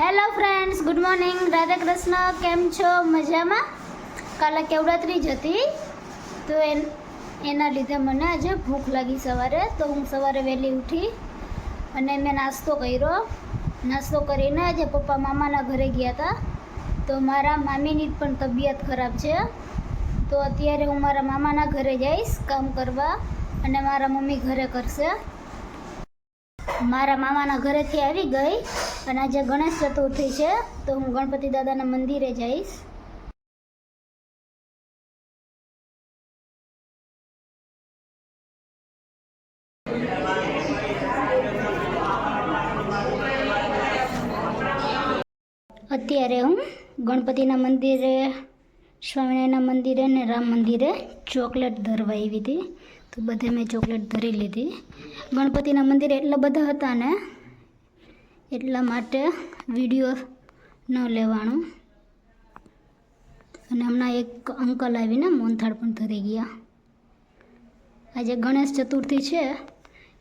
Hello friends, good morning. Radhe Krishna. કેમ છો? મજામાં? કાલે કેવડાત્રી જ હતી તો એના લીધે મને આજે ભૂખ લાગી સવારે, તો હું સવારે વહેલી ઉઠી અને મેં નાસ્તો કર્યો. નાસ્તો કરીને આજે પપ્પા મામાના ઘરે ગયા હતા. તો મારા મામીની પણ તબિયત ખરાબ છે, તો અત્યારે હું મારા મામાના ઘરે જઈશ કામ કરવા અને મારા મમ્મી ઘરે કરશે. મારા મામાના ઘરેથી આવી ગઈ અને આજે ગણેશ ચતુર્થી છે, તો હું ગણપતિ દાદાના મંદિરે જઈશ. અત્યારે હું ગણપતિના મંદિરે, સ્વામિનારાયણના મંદિરે અને રામ મંદિરે ચોકલેટ ધરવા આવી હતી, તો બધે મેં ચોકલેટ ધરી લીધી. ગણપતિના મંદિરે એટલા બધા હતા ને એટલા માટે વિડીયો ન લેવાનું. અને હમણાં એક અંકલ આવીને મોહનથાળ પણ ધરી ગયા. આજે ગણેશ ચતુર્થી છે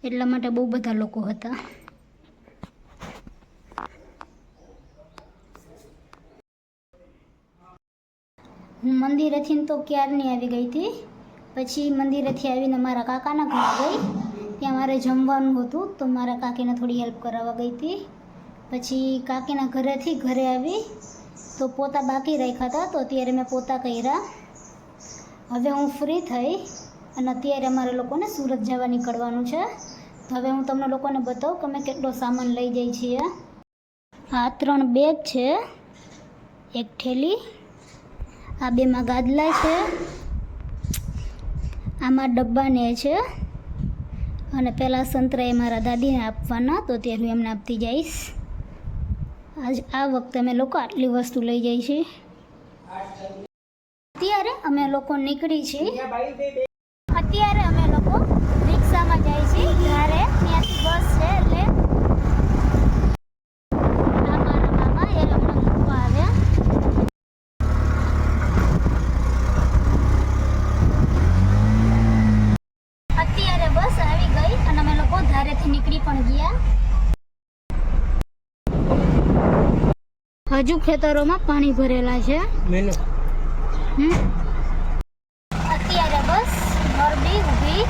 એટલા માટે બહુ બધા લોકો હતા. હું મંદિરેથી તો ક્યારની આવી ગઈ હતી. પછી મંદિરેથી આવીને મારા કાકાના ઘરે ગઈ. ત્યાં મારે જમવાનું હતું તો મારા કાકીને થોડી હેલ્પ કરાવવા ગઈ હતી. પછી કાકીના ઘરેથી ઘરે આવી તો પોતા બાકી રાખ્યા હતા, તો અત્યારે મેં પોતા કર્યા. હવે હું ફ્રી થઈ અને અત્યારે અમારે લોકોને સુરત જવા નીકળવાનું છે. તો હવે હું તમને લોકોને બતાવું કે અમે કેટલો સામાન લઈ જઈએ છીએ. આ 3 બેગ છે, એક થેલી, આ 2માં ગાદલા છે, આમાં ડબ્બાને છે, અને પહેલાં સંતરાએ મારા દાદીને આપવાના, તો ત્યારે હું એમને આપતી જઈશ. આ વખતે અમે લોકો આટલી વસ્તુ લઈ જઈએ છીએ. અત્યારે અમે લોકો નીકળી છીએ. અત્યારે અમે લોકો રિક્ષામાં જઈએ છીએ ઘરે. ત્યાંથી બસ છે એટલે આ મારા મામા એ હમણાં મૂકવા આવ્યા. અત્યારે બસ આવી ગઈ અને અમે લોકો ધારેથી નીકળી પણ ગયા. હજુ ખેતરોમાં પાણી ભરેલા છે. અત્યારે બસ મોરબી ઊભી,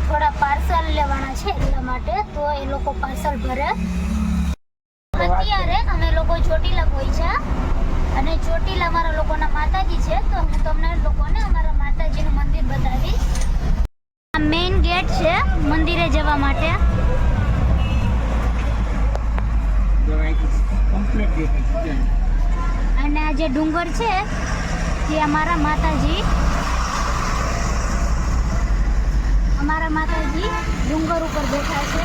થોડા પાર્સલ લેવાના છે એટલા માટે, તો એ લોકો પાર્સલ ભરે. અત્યારે અમે લોકો ચોટીલા પહોંચ્યા અને ચોટીલા અમારા લોકોના માતાજી છે, તો હું તમને લોકોને અમારા માતાજીનું મંદિર બતાવીશ. આ મેઇન ગેટ છે મંદિરે જવા માટે. અને આ જે ડુંગર છે તે અમારા માતાજી ડુંગર ઉપર બેઠા છે.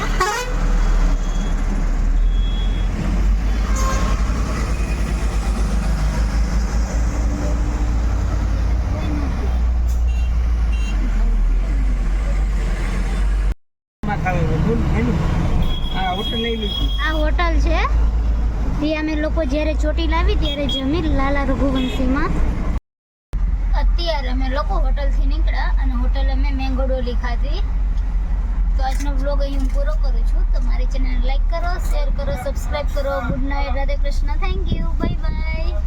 આ હોટલ છે, તે અમે લોકો જ્યારે ચોટીલા આવી ત્યારે જમી લાલા રઘુવંશીમાં. અત્યારે અમે લોકો હોટલથી નીકળ્યા અને હોટલ અમે મેંગો ડોલી ખાધી. તો આજનો વ્લોગ અહીં હું પૂરો કરું છું. તો મારી ચેનલ લાઈક કરો, શેર કરો, સબસ્ક્રાઈબ કરો. Good night, Radhe Krishna, thank you, bye bye.